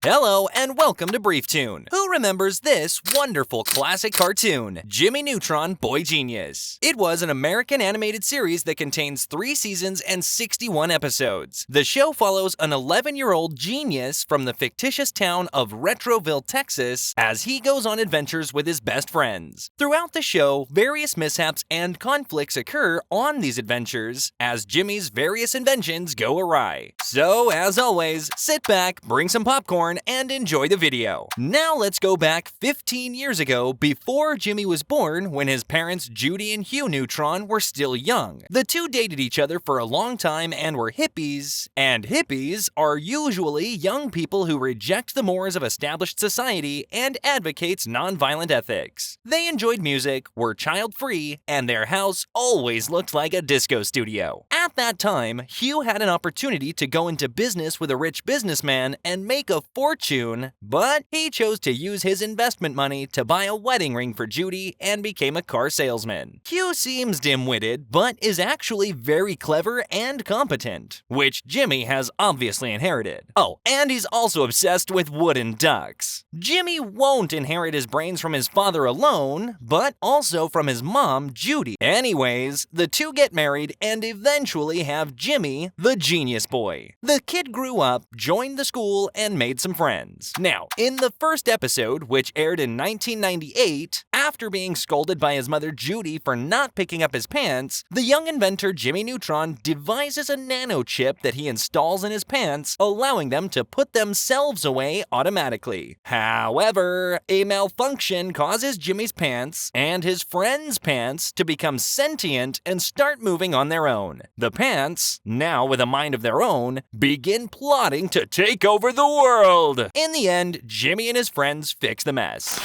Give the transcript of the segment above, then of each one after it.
Hello and welcome to Brief Tune. Who remembers this wonderful classic cartoon, Jimmy Neutron, Boy Genius? It was an American animated series that contains 3 seasons and 61 episodes. The show follows an 11-year-old genius from the fictitious town of Retroville, Texas, as he goes on adventures with his best friends. Throughout the show, various mishaps and conflicts occur on these adventures as Jimmy's various inventions go awry. So, as always, sit back, bring some popcorn, and enjoy the video. Now let's go back 15 years ago before Jimmy was born, when his parents Judy and Hugh Neutron were still young. The two dated each other for a long time and were hippies, and hippies are usually young people who reject the mores of established society and advocates nonviolent ethics. They enjoyed music, were child-free, and their house always looked like a disco studio. At that time, Hugh had an opportunity to go into business with a rich businessman and make a fortune, but he chose to use his investment money to buy a wedding ring for Judy and became a car salesman. Hugh seems dim-witted, but is actually very clever and competent, which Jimmy has obviously inherited. Oh, and he's also obsessed with wooden ducks. Jimmy won't inherit his brains from his father alone, but also from his mom, Judy. Anyways, the two get married and eventually have Jimmy, the genius boy. The kid grew up, joined the school, and made some friends. Now, in the first episode, which aired in 1998, after being scolded by his mother Judy for not picking up his pants, the young inventor Jimmy Neutron devises a nanochip that he installs in his pants, allowing them to put themselves away automatically. However, a malfunction causes Jimmy's pants and his friends' pants to become sentient and start moving on their own. The pants, now with a mind of their own, begin plotting to take over the world. In the end, Jimmy and his friends fix the mess.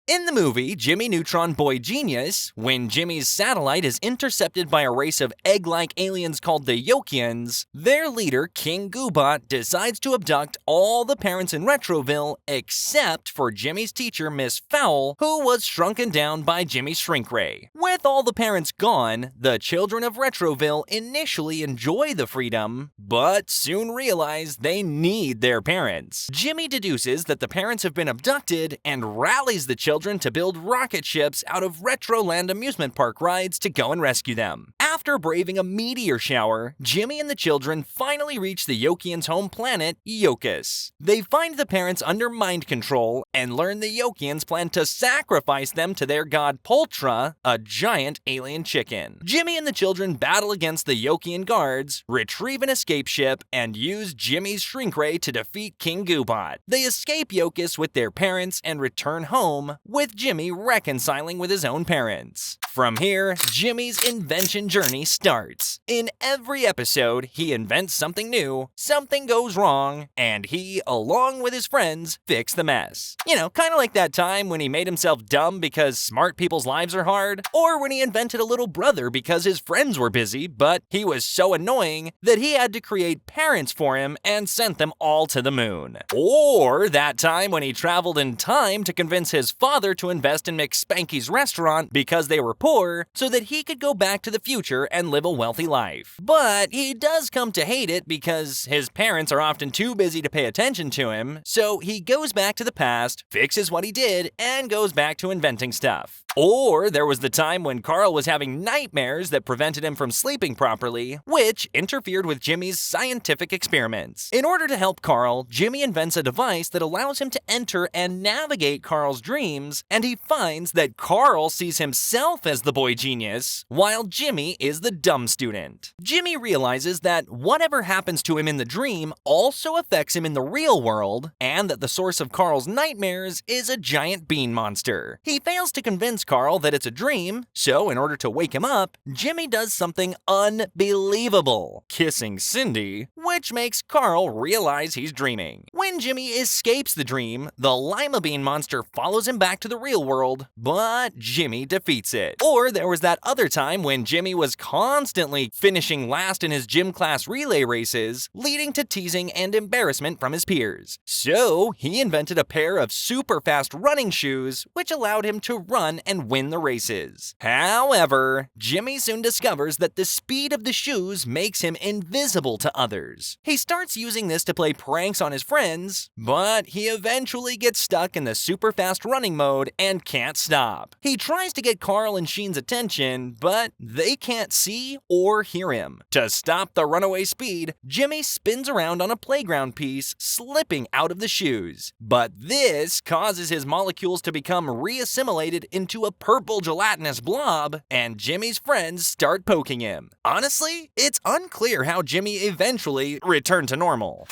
In the movie Jimmy Neutron, Boy Genius, when Jimmy's satellite is intercepted by a race of egg-like aliens called the Yokians, their leader, King Goobot, decides to abduct all the parents in Retroville except for Jimmy's teacher, Miss Fowl, who was shrunken down by Jimmy's shrink ray. With all the parents gone, the children of Retroville initially enjoy the freedom, but soon realize they need their parents. Jimmy deduces that the parents have been abducted and rallies the children to build rocket ships out of Retroland amusement park rides to go and rescue them. After braving a meteor shower, Jimmy and the children finally reach the Yokians' home planet, Yokus. They find the parents under mind control and learn the Yokians plan to sacrifice them to their god Poltra, a giant alien chicken. Jimmy and the children battle against the Yokian guards, retrieve an escape ship, and use Jimmy's shrink ray to defeat King Goobot. They escape Yokus with their parents and return home, with Jimmy reconciling with his own parents. From here, Jimmy's invention journey starts. In every episode, he invents something new, something goes wrong, and he, along with his friends, fix the mess. You know, kind of like that time when he made himself dumb because smart people's lives are hard, or when he invented a little brother because his friends were busy, but he was so annoying that he had to create parents for him and sent them all to the moon. Or that time when he traveled in time to convince his father to invest in McSpanky's restaurant because they were poor, so that he could go back to the future and live a wealthy life. But he does come to hate it because his parents are often too busy to pay attention to him, so he goes back to the past, fixes what he did, and goes back to inventing stuff. Or there was the time when Carl was having nightmares that prevented him from sleeping properly, which interfered with Jimmy's scientific experiments. In order to help Carl, Jimmy invents a device that allows him to enter and navigate Carl's dreams, and he finds that Carl sees himself as the boy genius, while Jimmy is the dumb student. Jimmy realizes that whatever happens to him in the dream also affects him in the real world, and that the source of Carl's nightmares is a giant bean monster. He fails to convince Carl that it's a dream, so in order to wake him up, Jimmy does something unbelievable, kissing Cindy, which makes Carl realize he's dreaming. When Jimmy escapes the dream, the lima bean monster follows him back to the real world, but Jimmy defeats it. Or there was that other time when Jimmy was constantly finishing last in his gym class relay races, leading to teasing and embarrassment from his peers. So he invented a pair of super fast running shoes, which allowed him to run and win the races. However, Jimmy soon discovers that the speed of the shoes makes him invisible to others. He starts using this to play pranks on his friends friends, but he eventually gets stuck in the super fast running mode and can't stop. He tries to get Carl and Sheen's attention, but they can't see or hear him. To stop the runaway speed, Jimmy spins around on a playground piece, slipping out of the shoes. But this causes his molecules to become reassimilated into a purple gelatinous blob, and Jimmy's friends start poking him. Honestly, it's unclear how Jimmy eventually returned to normal.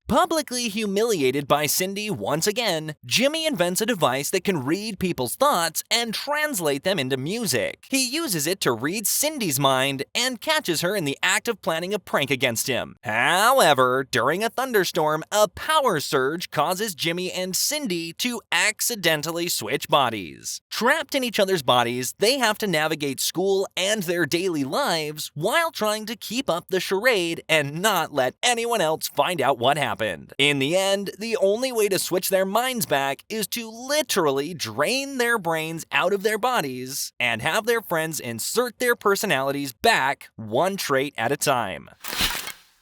Publicly humiliated by Cindy once again, Jimmy invents a device that can read people's thoughts and translate them into music. He uses it to read Cindy's mind and catches her in the act of planning a prank against him. However, during a thunderstorm, a power surge causes Jimmy and Cindy to accidentally switch bodies. Trapped in each other's bodies, they have to navigate school and their daily lives while trying to keep up the charade and not let anyone else find out what happened. In the end, the only way to switch their minds back is to literally drain their brains out of their bodies and have their friends insert their personalities back one trait at a time.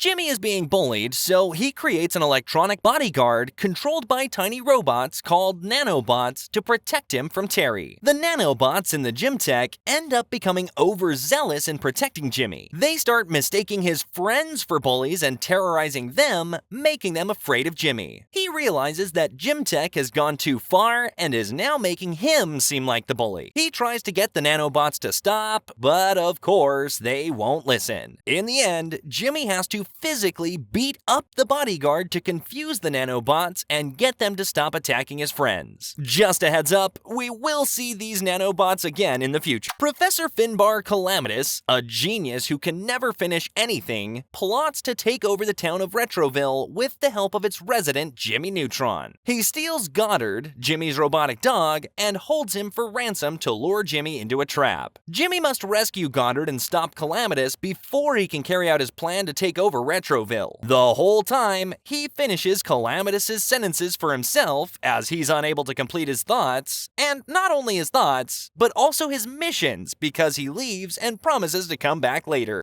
Jimmy is being bullied, so he creates an electronic bodyguard controlled by tiny robots called nanobots to protect him from Terry. The nanobots in the gym tech end up becoming overzealous in protecting Jimmy. They start mistaking his friends for bullies and terrorizing them, making them afraid of Jimmy. He realizes that gym tech has gone too far and is now making him seem like the bully. He tries to get the nanobots to stop, but of course, they won't listen. In the end, Jimmy has to physically beat up the bodyguard to confuse the nanobots and get them to stop attacking his friends. Just a heads up, we will see these nanobots again in the future. Professor Finbar Calamitous, a genius who can never finish anything, plots to take over the town of Retroville with the help of its resident Jimmy Neutron. He steals Goddard, Jimmy's robotic dog, and holds him for ransom to lure Jimmy into a trap. Jimmy must rescue Goddard and stop Calamitous before he can carry out his plan to take over Retroville. The whole time, he finishes Calamitous' sentences for himself as he's unable to complete his thoughts, and not only his thoughts, but also his missions because he leaves and promises to come back later.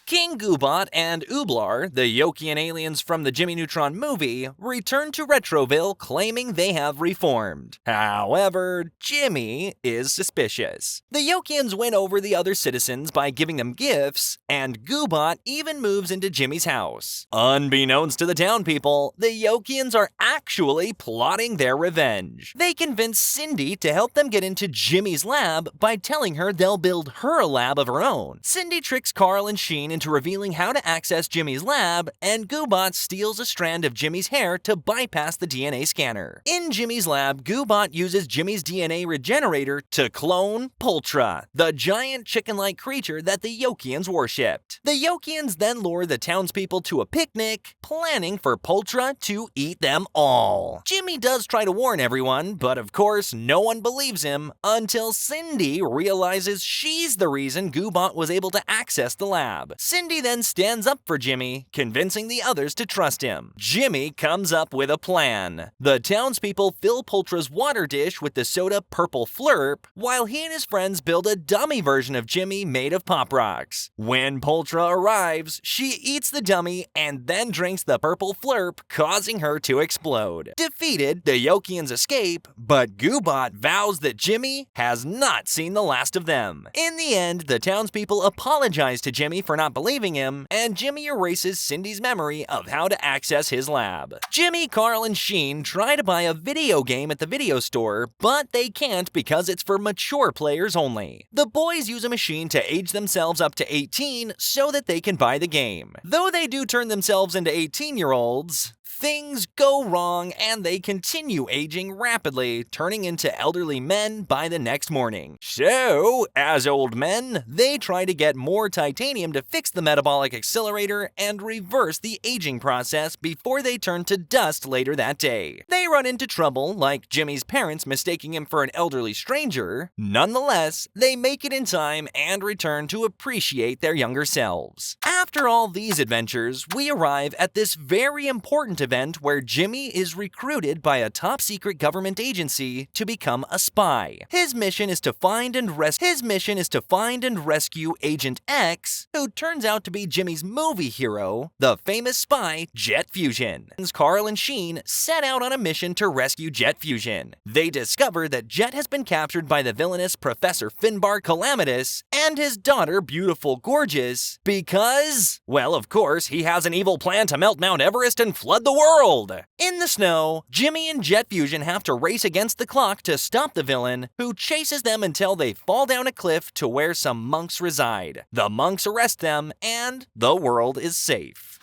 King Goobot and Ooblar, the Yian Aliens from the Jimmy Neutron movie, return to Retroville claiming they have reformed. However, Jimmy is suspicious. The Yokians win over the other citizens by giving them gifts, and Goobot even moves into Jimmy's house. Unbeknownst to the town people, the Yokians are actually plotting their revenge. They convince Cindy to help them get into Jimmy's lab by telling her they'll build her a lab of her own. Cindy tricks Carl and Sheen into revealing how to access Jimmy's lab, and Goobot steals a strand of Jimmy's hair to bypass the DNA scanner. In Jimmy's lab, Goobot uses Jimmy's DNA regenerator to clone Poltra, the giant chicken-like creature that the Yokians worshipped. The Yokians then lure the townspeople to a picnic, planning for Poltra to eat them all. Jimmy does try to warn everyone, but of course no one believes him until Cindy realizes she's the reason Goobot was able to access the lab. Cindy then stands up for Jimmy, convincing the others to trust him. Jimmy comes up with a plan. The townspeople fill Poltra's water dish with the soda Purple Flurp, while he and his friends build a dummy version of Jimmy made of Pop Rocks. When Poltra arrives, she eats the dummy and then drinks the Purple Flurp, causing her to explode. Defeated, the Yokians escape, but Goobot vows that Jimmy has not seen the last of them. In the end, the townspeople apologize to Jimmy for not believing him, and Jimmy erases Cindy's memory of how to access his lab. Jimmy, Carl, and Sheen try to buy a video game at the video store, but they can't because it's for mature players only. The boys use a machine to age themselves up to 18 so that they can buy the game. Though they do turn themselves into 18-year-olds, things go wrong and they continue aging rapidly, turning into elderly men by the next morning. So, as old men, they try to get more titanium to fix the metabolic accelerator and reverse the aging process before they turn to dust later that day. They run into trouble, like Jimmy's parents mistaking him for an elderly stranger. Nonetheless, they make it in time and return to appreciate their younger selves. After all these adventures, we arrive at this very important event event where Jimmy is recruited by a top-secret government agency to become a spy. His mission is to find and rescue Agent X, who turns out to be Jimmy's movie hero, the famous spy Jet Fusion. Carl and Sheen set out on a mission to rescue Jet Fusion. They discover that Jet has been captured by the villainous Professor Finbar Calamitous and his daughter Beautiful Gorgeous because, well, of course, he has an evil plan to melt Mount Everest and flood the world. In the snow, Jimmy and Jet Fusion have to race against the clock to stop the villain, who chases them until they fall down a cliff to where some monks reside. The monks arrest them, and the world is safe.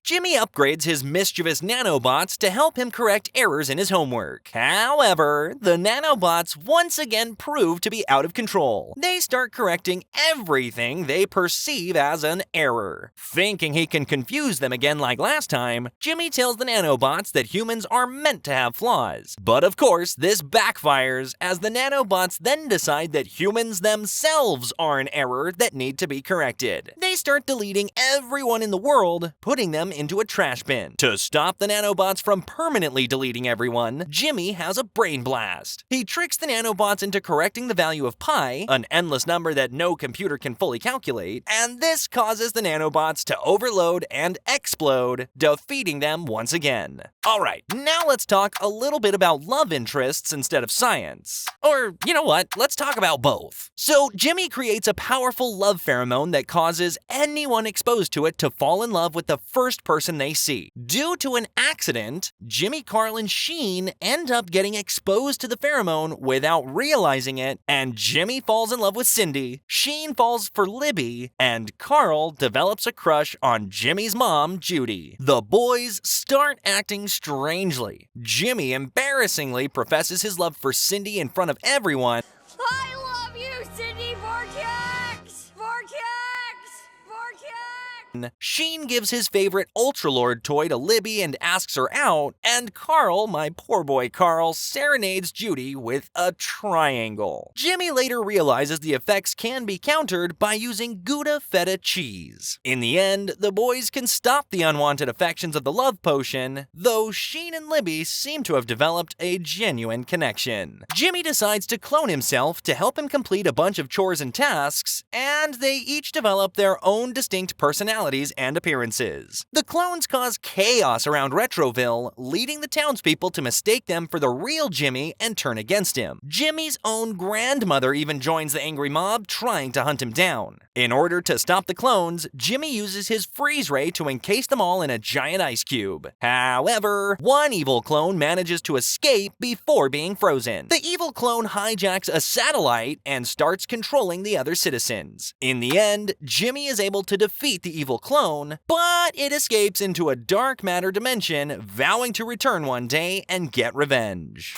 Jimmy upgrades his mischievous nanobots to help him correct errors in his homework. However, the nanobots once again prove to be out of control. They start correcting everything they perceive as an error. Thinking he can confuse them again like last time, Jimmy tells the nanobots that humans are meant to have flaws. But of course, this backfires as the nanobots then decide that humans themselves are an error that need to be corrected. They start deleting everyone in the world, putting them into a trash bin. To stop the nanobots from permanently deleting everyone, Jimmy has a brain blast. He tricks the nanobots into correcting the value of pi, an endless number that no computer can fully calculate, and this causes the nanobots to overload and explode, defeating them once again. Alright, now let's talk a little bit about love interests instead of science. Or, you know what, let's talk about both. So, Jimmy creates a powerful love pheromone that causes anyone exposed to it to fall in love with the first person they see. Due to an accident, Jimmy, Carl, and Sheen end up getting exposed to the pheromone without realizing it, and Jimmy falls in love with Cindy, Sheen falls for Libby, and Carl develops a crush on Jimmy's mom, Judy. The boys start acting strangely. Jimmy embarrassingly professes his love for Cindy in front of everyone. I love you, Cindy Vortex! Vortex! Vortex! Sheen gives his favorite Ultralord toy to Libby and asks her out, and Carl, my poor boy Carl, serenades Judy with a triangle. Jimmy later realizes the effects can be countered by using Gouda feta cheese. In the end, the boys can stop the unwanted affections of the love potion, though Sheen and Libby seem to have developed a genuine connection. Jimmy decides to clone himself to help him complete a bunch of chores and tasks, and they each develop their own distinct personalities and appearances. The clones cause chaos around Retroville, leading the townspeople to mistake them for the real Jimmy and turn against him. Jimmy's own grandmother even joins the angry mob, trying to hunt him down. In order to stop the clones, Jimmy uses his freeze ray to encase them all in a giant ice cube. However, one evil clone manages to escape before being frozen. The evil clone hijacks a satellite and starts controlling the other citizens. In the end, Jimmy is able to defeat the evil clone, but it escapes into a dark matter dimension, vowing to return one day and get revenge.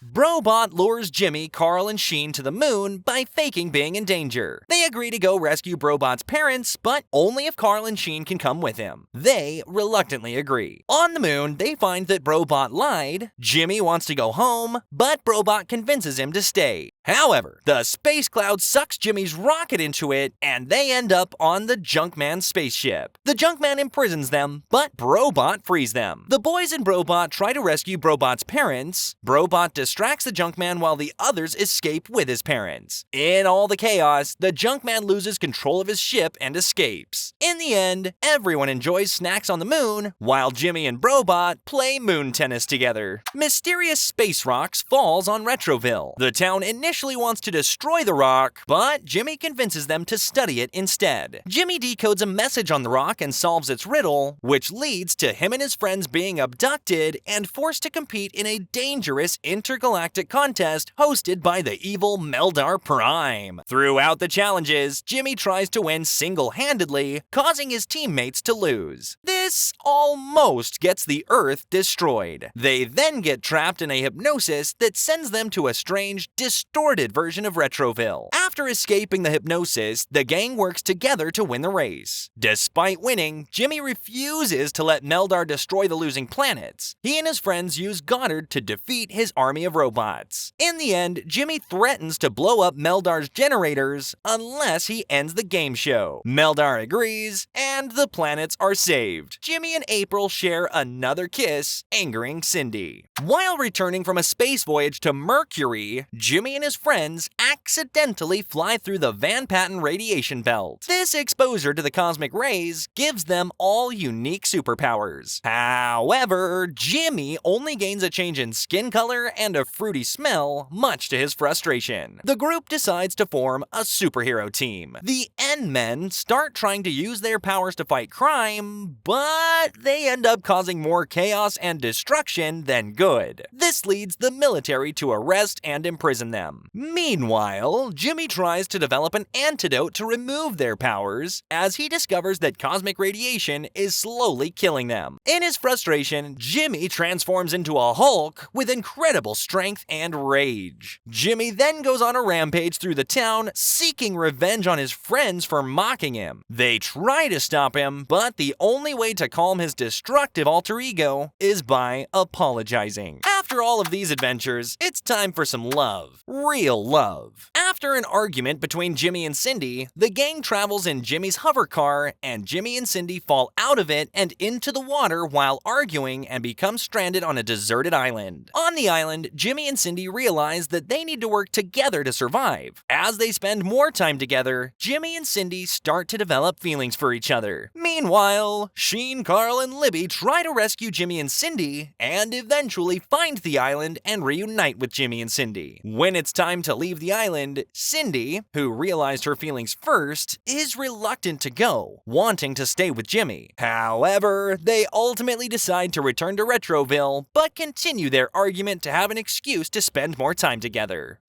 Brobot lures Jimmy, Carl, and Sheen to the moon by faking being in danger. They agree to go rescue Brobot's parents, but only if Carl and Sheen can come with him. They reluctantly agree. On the moon, they find that Brobot lied. Jimmy wants to go home, but Brobot convinces him to stay. However, the space cloud sucks Jimmy's rocket into it, and they end up on the Junkman spaceship. The Junkman imprisons them, but Brobot frees them. The boys and Brobot try to rescue Brobot's parents. Brobot distracts the Junkman while the others escape with his parents. In all the chaos, the Junkman loses control of his ship and escapes. In the end, everyone enjoys snacks on the moon, while Jimmy and Brobot play moon tennis together. Mysterious space rocks falls on Retroville. The town initially wants to destroy the rock, but Jimmy convinces them to study it instead. Jimmy decodes a message on the rock and solves its riddle, which leads to him and his friends being abducted and forced to compete in a dangerous intergalactic contest hosted by the evil Meldar Prime. Throughout the challenges, Jimmy tries to win single-handedly, causing his teammates to lose. This almost gets the Earth destroyed. They then get trapped in a hypnosis that sends them to a strange, distorted distorted version of Retroville. After escaping the hypnosis, the gang works together to win the race. Despite winning, Jimmy refuses to let Meldar destroy the losing planets. He and his friends use Goddard to defeat his army of robots. In the end, Jimmy threatens to blow up Meldar's generators unless he ends the game show. Meldar agrees, and the planets are saved. Jimmy and April share another kiss, angering Cindy. While returning from a space voyage to Mercury, Jimmy and his friends accidentally fly through the Van Patten radiation belt. This exposure to the cosmic rays gives them all unique superpowers. However, Jimmy only gains a change in skin color and a fruity smell, much to his frustration. The group decides to form a superhero team. The N-Men start trying to use their powers to fight crime, but they end up causing more chaos and destruction than good. This leads the military to arrest and imprison them. Meanwhile, Jimmy tries to develop an antidote to remove their powers, as he discovers that cosmic radiation is slowly killing them. In his frustration, Jimmy transforms into a Hulk with incredible strength and rage. Jimmy then goes on a rampage through the town, seeking revenge on his friends for mocking him. They try to stop him, but the only way to calm his destructive alter ego is by apologizing. After all of these adventures, it's time for some love. Real love. After an argument between Jimmy and Cindy, the gang travels in Jimmy's hover car, and Jimmy and Cindy fall out of it and into the water while arguing and become stranded on a deserted island. On the island, Jimmy and Cindy realize that they need to work together to survive. As they spend more time together, Jimmy and Cindy start to develop feelings for each other. Meanwhile, Sheen, Carl, and Libby try to rescue Jimmy and Cindy and eventually find the island and reunite with Jimmy and Cindy. When it's time to leave the island, Cindy, who realized her feelings first, is reluctant to go, wanting to stay with Jimmy. However, they ultimately decide to return to Retroville, but continue their argument to have an excuse to spend more time together.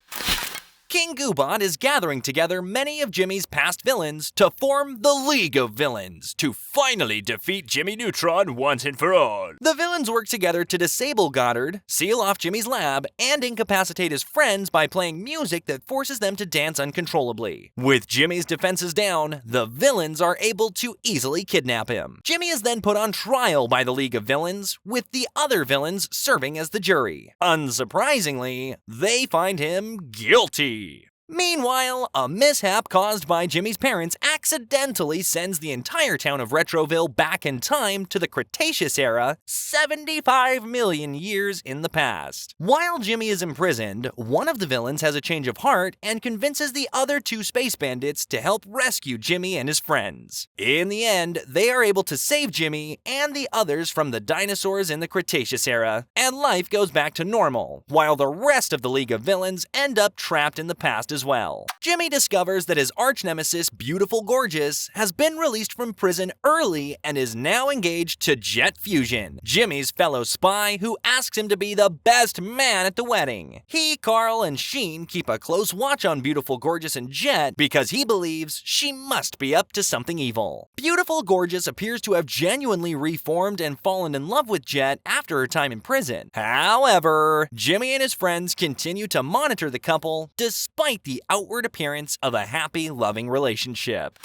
King Goobot is gathering together many of Jimmy's past villains to form the League of Villains to finally defeat Jimmy Neutron once and for all. The villains work together to disable Goddard, seal off Jimmy's lab, and incapacitate his friends by playing music that forces them to dance uncontrollably. With Jimmy's defenses down, the villains are able to easily kidnap him. Jimmy is then put on trial by the League of Villains, with the other villains serving as the jury. Unsurprisingly, they find him guilty. Meanwhile, a mishap caused by Jimmy's parents accidentally sends the entire town of Retroville back in time to the Cretaceous era, 75 million years in the past. While Jimmy is imprisoned, one of the villains has a change of heart and convinces the other two space bandits to help rescue Jimmy and his friends. In the end, they are able to save Jimmy and the others from the dinosaurs in the Cretaceous era, and life goes back to normal, while the rest of the League of Villains end up trapped in the past as well. Jimmy discovers that his arch-nemesis, Beautiful Gorgeous, has been released from prison early and is now engaged to Jet Fusion, Jimmy's fellow spy who asks him to be the best man at the wedding. He, Carl, and Sheen keep a close watch on Beautiful Gorgeous and Jet because he believes she must be up to something evil. Beautiful Gorgeous appears to have genuinely reformed and fallen in love with Jet after her time in prison. However, Jimmy and his friends continue to monitor the couple despite the outward appearance of a happy, loving relationship.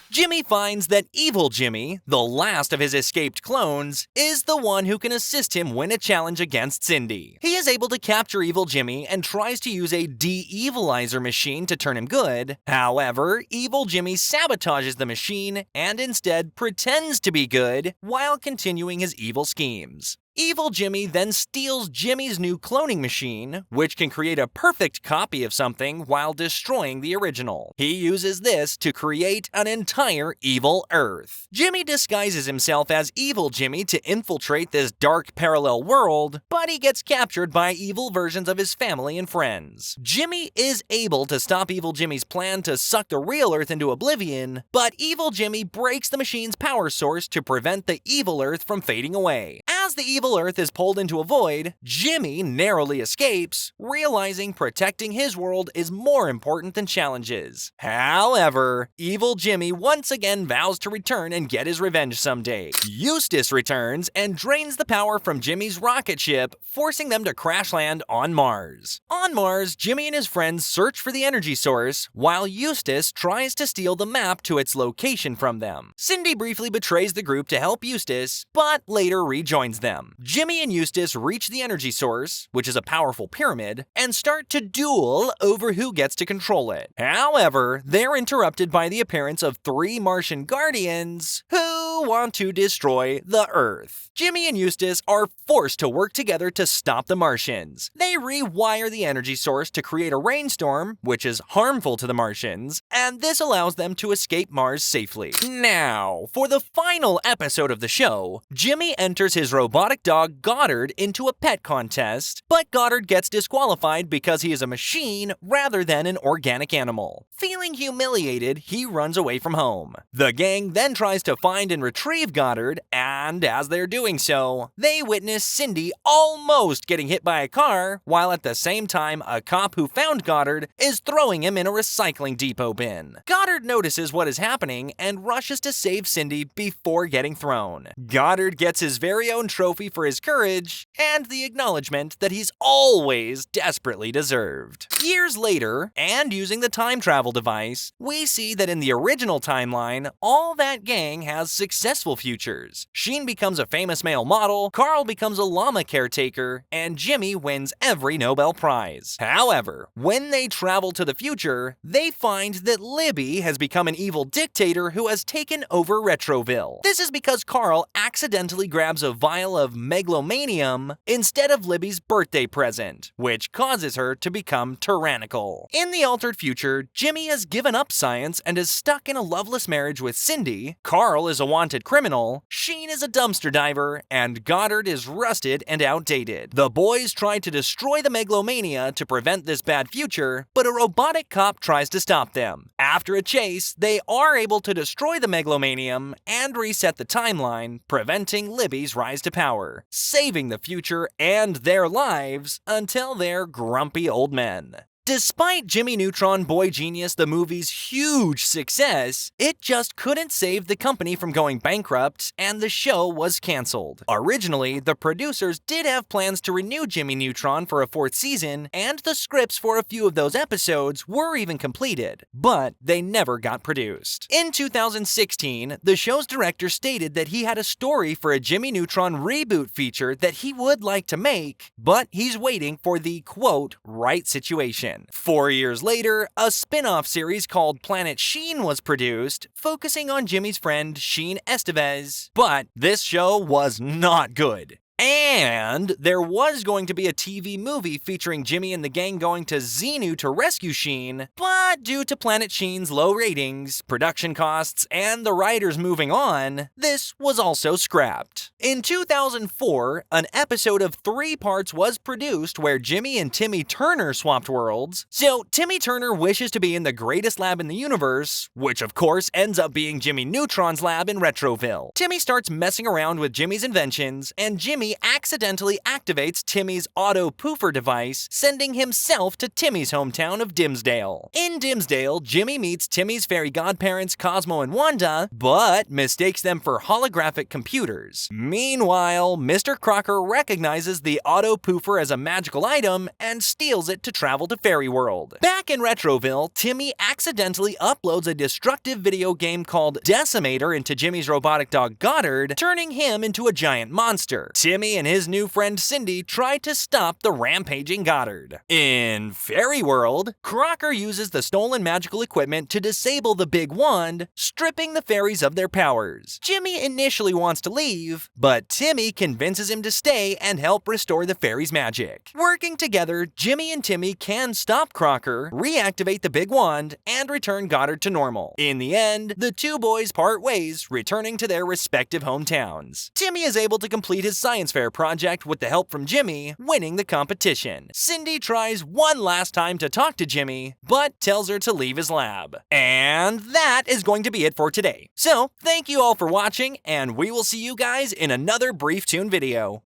Jimmy finds that Evil Jimmy, the last of his escaped clones, is the one who can assist him win a challenge against Cindy. He is able to capture Evil Jimmy and tries to use a de-evilizer machine to turn him good. However, Evil Jimmy sabotages the machine and instead pretends to be good while continuing his evil schemes. Evil Jimmy then steals Jimmy's new cloning machine, which can create a perfect copy of something while destroying the original. He uses this to create an entire evil Earth. Jimmy disguises himself as Evil Jimmy to infiltrate this dark parallel world, but he gets captured by evil versions of his family and friends. Jimmy is able to stop Evil Jimmy's plan to suck the real Earth into oblivion, but Evil Jimmy breaks the machine's power source to prevent the evil Earth from fading away. As the evil Earth is pulled into a void, Jimmy narrowly escapes, realizing protecting his world is more important than challenges. However, evil Jimmy once again vows to return and get his revenge someday. Eustace returns and drains the power from Jimmy's rocket ship, forcing them to crash land on Mars. On Mars, Jimmy and his friends search for the energy source, while Eustace tries to steal the map to its location from them. Cindy briefly betrays the group to help Eustace, but later rejoins them. Jimmy and Eustace reach the energy source, which is a powerful pyramid, and start to duel over who gets to control it. However, they're interrupted by the appearance of 3 Martian guardians who want to destroy the Earth. Jimmy and Eustace are forced to work together to stop the Martians. They rewire the energy source to create a rainstorm, which is harmful to the Martians, and this allows them to escape Mars safely. Now, for the final episode of the show, Jimmy enters his robotic dog Goddard into a pet contest, but Goddard gets disqualified because he is a machine rather than an organic animal. Feeling humiliated, he runs away from home. The gang then tries to find and retrieve Goddard, and as they're doing so, they witness Cindy almost getting hit by a car, while at the same time a cop who found Goddard is throwing him in a recycling depot bin. Goddard notices what is happening and rushes to save Cindy before getting thrown. Goddard gets his very own trophy for his courage and the acknowledgement that he's always desperately deserved. Years later, and using the time travel device, we see that in the original timeline, all that gang has successful futures. Sheen becomes a famous male model, Carl becomes a llama caretaker, and Jimmy wins every Nobel Prize. However, when they travel to the future, they find that Libby has become an evil dictator who has taken over Retroville. This is because Carl accidentally grabs a vial of megalomanium instead of Libby's birthday present, which causes her to become tyrannical. In the altered future, Jimmy has given up science and is stuck in a loveless marriage with Cindy, Carl is a wanted criminal, Sheen is a dumpster diver, and Goddard is rusted and outdated. The boys try to destroy the megalomania to prevent this bad future, but a robotic cop tries to stop them. After a chase, they are able to destroy the megalomanium and reset the timeline, preventing Libby's rise to power, saving the future and their lives until they're grumpy old men. Despite Jimmy Neutron Boy Genius the movie's huge success, it just couldn't save the company from going bankrupt, and the show was cancelled. Originally, the producers did have plans to renew Jimmy Neutron for a 4th season, and the scripts for a few of those episodes were even completed, but they never got produced. In 2016, the show's director stated that he had a story for a Jimmy Neutron reboot feature that he would like to make, but he's waiting for the, quote, right situation. 4 years later, a spin-off series called Planet Sheen was produced, focusing on Jimmy's friend Sheen Estevez. But this show was not good. And there was going to be a TV movie featuring Jimmy and the gang going to Xenu to rescue Sheen, but due to Planet Sheen's low ratings, production costs, and the writers moving on, this was also scrapped. In 2004, an episode of 3 parts was produced where Jimmy and Timmy Turner swapped worlds. So Timmy Turner wishes to be in the greatest lab in the universe, which of course ends up being Jimmy Neutron's lab in Retroville. Timmy starts messing around with Jimmy's inventions, and Jimmy accidentally activates Timmy's auto-poofer device, sending himself to Timmy's hometown of Dimsdale. In Dimsdale, Jimmy meets Timmy's fairy godparents Cosmo and Wanda, but mistakes them for holographic computers. Meanwhile, Mr. Crocker recognizes the auto-poofer as a magical item and steals it to travel to Fairy World. Back in Retroville, Timmy accidentally uploads a destructive video game called Decimator into Jimmy's robotic dog Goddard, turning him into a giant monster. Timmy and his new friend Cindy try to stop the rampaging Goddard. In Fairy World, Crocker uses the stolen magical equipment to disable the big wand, stripping the fairies of their powers. Jimmy initially wants to leave, but Timmy convinces him to stay and help restore the fairies' magic. Working together, Jimmy and Timmy can stop Crocker, reactivate the big wand, and return Goddard to normal. In the end, the two boys part ways, returning to their respective hometowns. Timmy is able to complete his science science fair project with the help from Jimmy, winning the competition. Cindy tries one last time to talk to Jimmy, but tells her to leave his lab. And that is going to be it for today. So, thank you all for watching, and we will see you guys in another Brief Toon video.